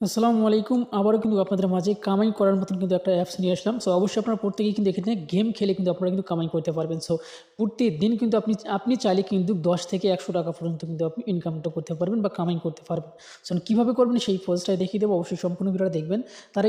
আসসালামু আলাইকুম। আবারও কিন্তু আপনাদের মাঝে কামাই করার মতন কিন্তু একটা অ্যাপস নিয়ে আসলাম। সো অবশ্যই আপনারা প্রত্যেকেই কিন্তু এখানে গেম খেলে কিন্তু আপনারা কিন্তু কামাই করতে পারবেন। সো প্রতিদিন কিন্তু আপনি চাইলে কিন্তু 10 থেকে 100 টাকা পর্যন্ত কিন্তু আপনি ইনকামটা করতে পারবেন বা কামাই করতে পারবেন। সো কীভাবে করবেন সেই প্রসেসটাই দেখিয়ে দেবো। অবশ্যই সম্পূর্ণ ভিডিওটা দেখবেন। তার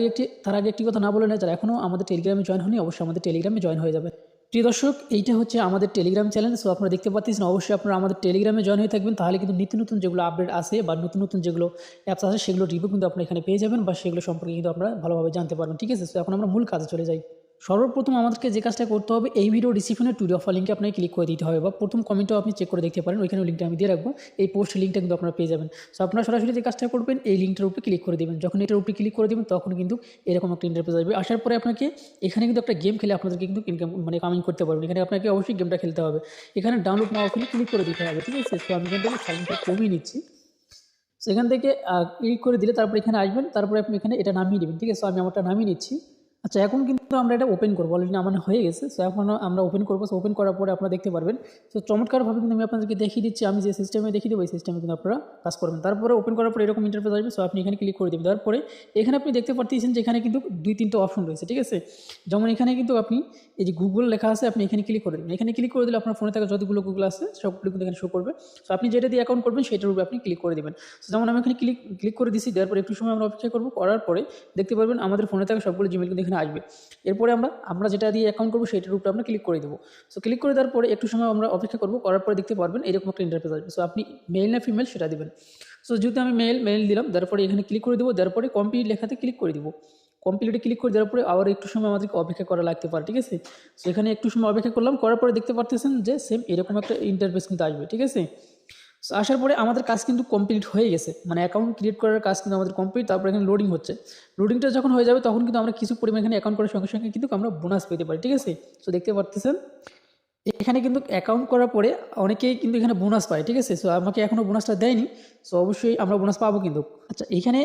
আগে একটি কথা না বলে না, যারা এখনও আমাদের টেলিগ্রামে জয়েন হয়নি অবশ্যই আমাদের টেলিগ্রামে জয়েন হয়ে যাবেন। প্রিয় দর্শক, এইটা হচ্ছে আমাদের টেলিগ্রাম চ্যানেল। সো আপনারা দেখতে পাচ্ছেন, অবশ্যই আপনারা আমাদের টেলিগ্রামে জয়েন হয়ে থাকবেন, তাহলে কিন্তু নিত্য নতুন যেগুলো আপডেট আসে বা নতুন নতুন যেগুলো অ্যাপস আছে সেগুলো রিভিউ কিন্তু আপনারা এখানে পেয়ে যাবেন বা সেগুলো সম্পর্কে কিন্তু আপনারা ভালোভাবে জানতে পারবেন। ঠিক আছে, সো এখন আমরা মূল কাজে চলে যাই। সর্বপ্রথম আমাদেরকে যে কাজটা করতে হবে, এই ভিডিও ডিসক্রিপশনে টু অফার লিঙ্কে আপনাকে ক্লিক করে দিতে হবে, বা প্রথম কমেন্টও আপনি চেক করে দেখতে পারেন, ওইখানে লিঙ্কটা আমি দিয়ে রাখবো। এই পোস্টের লিঙ্কটা কিন্তু আপনারা পেয়ে যাবেন। সো আপনারা সরাসরি যে কাজটা করবেন, এই লিঙ্কটার উপরে ক্লিক করে দেবেন। যখন এটার উপরে ক্লিক করে দেবেন তখন কিন্তু এরকম একটা ইন্টারফেস আসবে। আসার পরে আপনাকে এখানে কিন্তু একটা গেম খেলে আপনাদেরকে কিন্তু ইনকাম মানে কামিং করতে পারবেন। এখানে আপনাকে অবশ্যই গেমটা খেলতে হবে। এখানে ডাউনলোড নাও অপশনে ক্লিক করে দিতে হবে। ঠিক আছে, তো আমি এখান থেকে সাইলেন্টটা কমিয়ে নিচ্ছি। সেখান থেকে ক্লিক করে দিলে তারপর এখানে আসবেন, তারপরে আপনি এখানে এটা নামিয়ে দেবেন। ঠিক আছে, সো আমি আমারটা নামিয়ে নিচ্ছি। আচ্ছা, এখন কিন্তু আমরা এটা ওপেন করবো, অলরেডি নামানো হয়ে গেছে। সো এখন আমরা ওপেন করবো। সো ওপেন করার পরে আপনারা দেখতে পারবেন। সো চমৎকারভাবে কিন্তু আমি আপনাদেরকে দেখিয়ে দিচ্ছি, আমি যে সিস্টেমে দেখিয়ে দেবো এই সিস্টেমে কিন্তু আপনারা কাজ করবেন। তারপরে ওপেন করার পরে এরকম ইন্টারফেস আসবে। সো আপনি এখানে ক্লিক করে দেবেন। তারপরে এখানে আপনি দেখতে পাচ্ছেন যে এখানে কিন্তু 2-3টে অপশন রয়েছে। ঠিক আছে, যেমন এখানে কিন্তু আপনি এই যে গুগল লেখা আছে, আপনি এখানে ক্লিক করে দেবেন। এখানে ক্লিক করে দিলে আপনার ফোনে থাকা যতগুলো গুগল আছে সবগুলো কিন্তু এখানে শো করবে। সো আপনি যেটা দিয়ে অ্যাকাউন্ট করবেন সেটার উপরে আপনি ক্লিক করে দেবেন। সো যেমন আমি এখানে ক্লিক করে দিচ্ছি, দেওয়ার পরে একটু সময় আমরা অপেক্ষা করবো। করার পরে দেখতে পারবেন আমাদের ফোনে থাকা সবগুলো জিমেল কিন্তু এখানে আসবে। এরপরে আমরা যেটা দিয়ে অ্যাকাউন্ট করবো সেটার উপরে আমরা ক্লিক করে দেবো। সো ক্লিক করে দেওয়ার পরে একটু সময় আমরা অপেক্ষা করবো। করার পরে দেখতে পারবেন এরকম একটা ইন্টারফেস আসবে। সো আপনি মেল না ফিমেল সেটা দিবেন। সো যেহেতু আমি মেল দিলাম, তারপরে এখানে ক্লিক করে দেবো। দেওয়ার পরে কমপ্লিট লেখাতে ক্লিক করে দিব। কমপ্লিটে ক্লিক করে দেওয়ার পরে আবার একটু সময় আমাদেরকে অপেক্ষা করা লাগতে পারে। ঠিক আছে, সো এখানে একটু সময় অপেক্ষা করলাম। করার পরে দেখতে পারতেছেন যে সেম এরকম একটা ইন্টারফেস কিন্তু আসবে। ঠিক আছে, সো আসার পরে আমাদের কাজ কিন্তু কমপ্লিট হয়ে গেছে, মানে অ্যাকাউন্ট ক্রিয়েট করার কাজ কিন্তু আমাদের কমপ্লিট। তারপরে এখানে লোডিং হচ্ছে। লোডিংটা যখন হয়ে যাবে তখন কিন্তু আমরা কিছু পরিমাণ এখানে অ্যাকাউন্ট করার সঙ্গে সঙ্গে কিন্তু আমরা বোনাস পেতে পারি। ঠিক আছে, সো দেখতে পারতেছেন এখানে কিন্তু অ্যাকাউন্ট করার পরে অনেকেই কিন্তু এখানে বোনাস পায়। ঠিক আছে, সো আমাকে এখনও বোনাসটা দেয়নি। সো অবশ্যই আমরা বোনাস পাবো কিন্তু। আচ্ছা, এখানে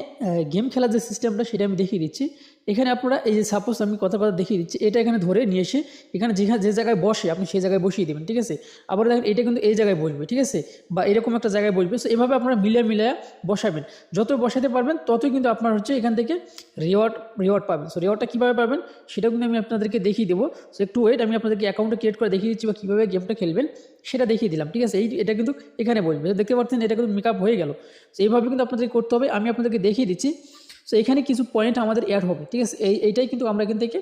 গেম খেলার যে সিস্টেমটা সেটা আমি দেখিয়ে দিচ্ছি। এখানে আপনারা এই যে সাপোজ আমি কথা দেখিয়ে দিচ্ছি, এটা এখানে ধরে নিয়ে এসে এখানে যে জায়গায় বসে আপনি সেই জায়গায় বসিয়ে দেবেন। ঠিক আছে, আবার দেখেন এটা কিন্তু এই জায়গায় বসবে। ঠিক আছে, বা এরকম একটা জায়গায় বসবে। সো এভাবে আপনারা মিলিয়ে বসাবেন। যত বসাতে পারবেন ততই কিন্তু আপনার হচ্ছে এখান থেকে রিওয়ার্ড পাবেন। সো রিওয়ার্ডটা কীভাবে পাবেন সেটাও কিন্তু আমি আপনাদেরকে দেখিয়ে দেবো। সো একটু ওয়েট, আমি আপনাদেরকে অ্যাকাউন্টটা ক্রিয়েট করে দেখিয়ে দিচ্ছি বা কীভাবে গেমটা খেলবেন সেটা দেখিয়ে দিলাম। ঠিক আছে, এটা কিন্তু এখানে বলবে, দেখতে পাচ্ছেন এটা কিন্তু মেকআপ হয়ে গেল। সো এইভাবে কিন্তু আপনাদেরকে করতে হবে, আমি আপনাদেরকে দেখিয়ে দিচ্ছি। সো এখানে কিছু পয়েন্ট আমাদের অ্যাড হবে। ঠিক আছে, এইটাই কিন্তু আমরা এখান থেকে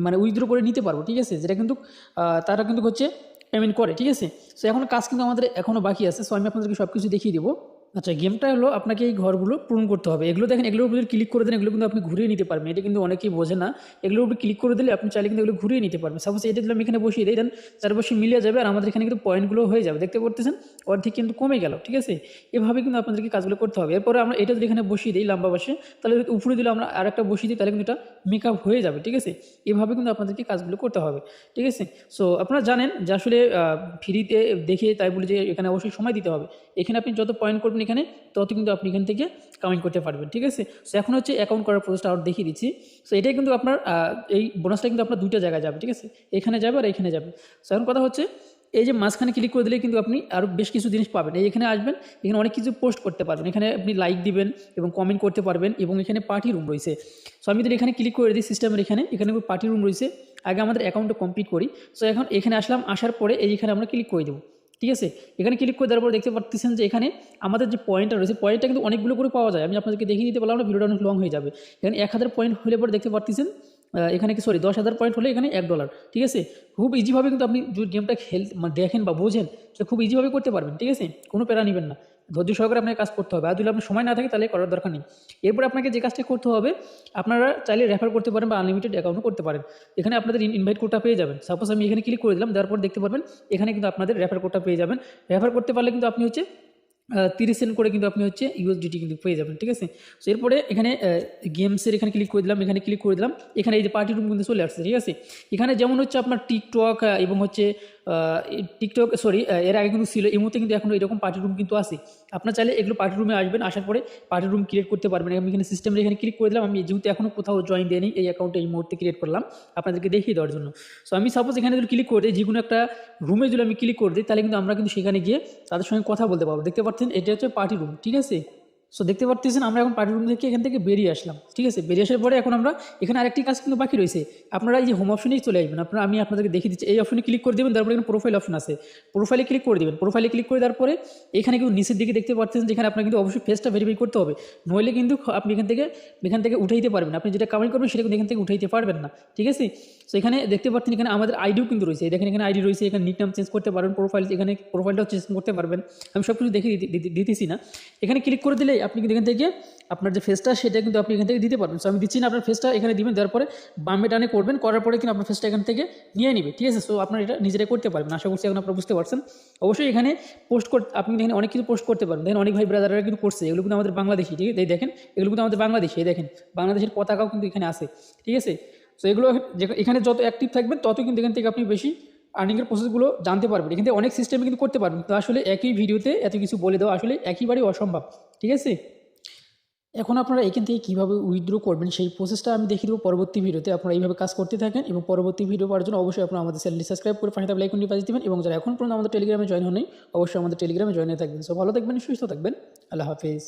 মানে উইথড্র করে নিতে পারবো। ঠিক আছে, যেটা কিন্তু তারা কিন্তু হচ্ছে পেমেন্ট করে। ঠিক আছে, সো এখন কাজ কিন্তু আমাদের এখনও বাকি আছে। সো আমি আপনাদেরকে সব কিছু দেখিয়ে দেবো। আচ্ছা, গেমটা হলো আপনাকে এই ঘরগুলো পূরণ করতে হবে। এগুলো দেখেন, এগুলোর উপরে ক্লিক করে দেন, এগুলো কিন্তু আপনি ঘুরিয়ে নিতে পারবেন। এটা কিন্তু অনেকেই বোঝে না। এগুলোর উপরে ক্লিক করে দিলে আপনি চাইলে কিন্তু এগুলো ঘুরিয়ে নিতে পারবেন। সাপোজ এটা দিলাম এখানে বসিয়ে দিই, দেন চারপাশে মিলিয়ে যাবে আর আমাদের এখানে কিন্তু পয়েন্টগুলো হয়ে যাবে। দেখতে পারতেছেন অর্ধেক কিন্তু কমে গেল। ঠিক আছে, এভাবে কিন্তু আপনাদেরকে কাজগুলো করতে হবে। এরপরে আমরা এটা যদি এখানে বসিয়ে দিই লম্বা পাশে, তাহলে উপরে দিলে আমরা আরেকটা বসিয়ে দিই, তাহলে কিন্তু এটা মেকআপ হয়ে যাবে। ঠিক আছে, এভাবে কিন্তু আপনাদেরকে কাজগুলো করতে হবে। ঠিক আছে, সো আপনারা জানেন যে আসলে ফ্রিতে দেখে তাই বলে যে এখানে অবশ্যই সময় দিতে হবে। এখানে আপনি যত পয়েন্ট করবেন এখানে তত কিন্তু আপনি এখান থেকে কামাই করতে পারবেন। ঠিক আছে, সো এখন হচ্ছে অ্যাকাউন্ট করার প্রসেসটা আরও দেখিয়ে দিচ্ছি। সো এটাই কিন্তু আপনার এই বোনাসটা কিন্তু আপনার দুইটা জায়গায় যাবে। ঠিক আছে, এখানে যাবে আর এখানে যাবে। সো এখন কথা হচ্ছে এই যে মাঝখানে ক্লিক করে দিলে কিন্তু আপনি আরও বেশ কিছু জিনিস পাবেন। এখানে আসবেন, এখানে অনেক কিছু পোস্ট করতে পারবেন। এখানে আপনি লাইক দিবেন এবং কমেন্ট করতে পারবেন, এবং এখানে পার্টি রুম রয়েছে। সো আমি যদি এখানে ক্লিক করে দিই সিস্টেমের এখানে পার্টি রুম রয়েছে। আগে আমাদের অ্যাকাউন্টটা কমপ্লিট করি। সো এখন এখানে আসলাম, আসার পরে এইখানে আমরা ক্লিক করে দেবো। ঠিক আছে, এখানে ক্লিক করে দেওয়ার পর দেখতে পাচ্ছেন যে এখানে আমাদের যে পয়েন্টটা রয়েছে, পয়েন্টটা কিন্তু অনেকগুলো করে পাওয়া যায়। আমি আপনাদেরকে দেখিয়ে দিতে পারলাম না, ভিডিওটা অনেক লং হয়ে যাবে। এখানে 1000 পয়েন্ট হলে পরে দেখতে পাচ্ছেন এখানে 10,000 পয়েন্ট হলে এখানে $1। ঠিক আছে, খুব ইজিভাবে কিন্তু আপনি যদি গেমটা মানে দেখেন বা বোঝেন সেটা খুব ইজিভাবে করতে পারবেন। ঠিক আছে, কোনো প্যারা নেবেন না, ধৈর্য সহকারে আপনাকে কাজ করতে হবে। আর যদি আপনার সময় না থাকে তাহলে করার দরকার নেই। এরপর আপনাকে যে কাজটা করতে হবে, আপনারা চাইলে রেফার করতে পারেন বা আনলিমিটেড অ্যাকাউন্টও করতে পারেন। এখানে আপনাদের ইনভাইট কোডটা পেয়ে যাবেন। সাপোজ আমি এখানে ক্লিক করে দিলাম, দেওয়ার পর দেখতে পারবেন এখানে কিন্তু আপনাদের রেফার কোডটা পেয়ে যাবেন। রেফার করতে পারলে কিন্তু আপনি হচ্ছে 30 সেন্ট করে কিন্তু আপনি হচ্ছে ইউএসডিটি কিন্তু পেয়ে যাবেন। ঠিক আছে, সো এরপরে এখানে গেমসের এখানে ক্লিক করে দিলাম, এখানে এই যে পার্টি রুম কিন্তু চলে আসছে। ঠিক আছে, এখানে যেমন হচ্ছে আপনার টিকটক এবং হচ্ছে টিকটক এর আগে কিন্তু ছিল, এই মুহূর্তে কিন্তু এখন এরকম পার্টি রুম কিন্তু আছে। আপনার চাইলে এগুলো পার্টি রুমে আসবেন, আসার পরে পার্টি রুম ক্রিয়েট করতে পারবেন। আমি এখানে সিস্টেমে এখানে ক্লিক করে দিলাম। আমি যেহেতু এখনও কোথাও জয়েন দিইনি, এই অ্যাকাউন্টে এই মুহূর্তে ক্রিয়েট করলাম আপনাদেরকে দেখিয়ে দেওয়ার জন্য। সো আমি সাপোজ এখানে যদি ক্লিক করে দিই, যে কোনো একটা রুমে যদি আমি ক্লিক করে দিই, তাহলে কিন্তু আমরা কিন্তু সেখানে গিয়ে তাদের সঙ্গে কথা বলতে পারবো। দেখতে পাচ্ছেন এটা হচ্ছে পার্টি রুম। ঠিক আছে, সো দেখতে পারতেছেন আমরা এখন পার্টি রুম থেকে এখান থেকে বেরিয়ে আসলাম, ঠিক আছে। বেরিয়ে আসার পরে এখন আমরা এখানে আরেকটি কাজ কিন্তু বাকি রয়েছে। আপনারা এই যে হোম অপশনেই চলে আসবেন, আমি আপনাদেরকে দেখিয়ে দিচ্ছি। এই অপশনে ক্লিক করে দেবেন, তারপরে এখানে প্রোফাইল অপশন আছে, প্রোফাইলে ক্লিক করে দেবেন। প্রোফাইলে ক্লিক করে দেওয়ার পরে এখানে কিন্তু নিচের দিকে দেখতে পাচ্ছেন যেখানে আপনার কিন্তু অবশ্যই ফেসটা ভেরিফাই করতে হবে, নইলে কিন্তু আপনি এখান থেকে উঠাইতে পারবেন, আপনি যেটা কামাই করবেন সেটা কিন্তু এখান থেকে উঠাইতে পারবেন না, ঠিক আছে। সো এখানে দেখতে পাচ্ছেন এখানে আমাদের আইডিও কিন্তু রয়েছে, দেখেন এখানে আইডি রয়েছে, এখানে নিক নাম চেঞ্জ করতে পারবেন, এখানে প্রোফাইলটাও চেঞ্জ করতে পারবেন। আমি সব কিছু দেখে দিতেছি না। এখানে ক্লিক করে দিলে আপনি কিন্তু এখান থেকে আপনার যে ফেসটা সেটা কিন্তু আপনি এখান থেকে দিতে পারবেন। সো আমি দিচ্ছি না, আপনার ফেসটা এখানে দিবেন, দেওয়ার পরে বামে ডানে করবেন, করার পরে কিন্তু আপনার ফেসটা এখান থেকে নিয়ে নেবে, ঠিক আছে। সো আপনার এটা নিজেরাই করতে পারবেন, আশা করছি এখন আপনারা বুঝতে পারছেন। অবশ্যই এখানে পোস্ট করতে আপনি এখানে অনেক কিছু পোস্ট করতে পারবেন, দেখেন অনেক ভাই ব্রাদাররা কিন্তু করছে, এগুলো কিন্তু আমাদের বাংলাদেশি, ঠিক আছে। দেখেন এগুলো কিন্তু আমাদের বাংলাদেশি, দেখেন বাংলাদেশের পতাকাও কিন্তু এখানে আছে, ঠিক আছে। সো এগুলো এখানে যত অ্যাক্টিভ থাকবেন তত কিন্তু এখান থেকে আপনি বেশি আর্নিংয়ের প্রসেসগুলো জানতে পারবেন, এখান থেকে অনেক সিস্টেমে কিন্তু করতে পারবেন। তো আসলে একই ভিডিওতে এত কিছু বলে দেওয়া আসলে একেবারেই অসম্ভব, ঠিক আছে। এখন আপনারা এখান থেকে কীভাবে উইথড্র করবেন সেই প্রসেসটা আমি দেখিয়ে দেবো পরবর্তী ভিডিওতে। আপনারা এইভাবে কাজ করতে থাকেন এবং পরবর্তী ভিডিও পাওয়ার জন্য অবশ্যই আপনারা আমাদের চ্যানেলটি সাবস্ক্রাইব করে পাশে থাকা আইকনটি বাজিয়ে দেবেন, এবং যারা এখন পর্যন্ত আমাদের টেলিগ্রামে জয়েন হননি অবশ্যই আমাদের টেলিগ্রামে জয়েন হয়ে থাকবেন। সো ভালো থাকবেন, সুস্থ থাকবেন, আল্লাহ হাফেজ।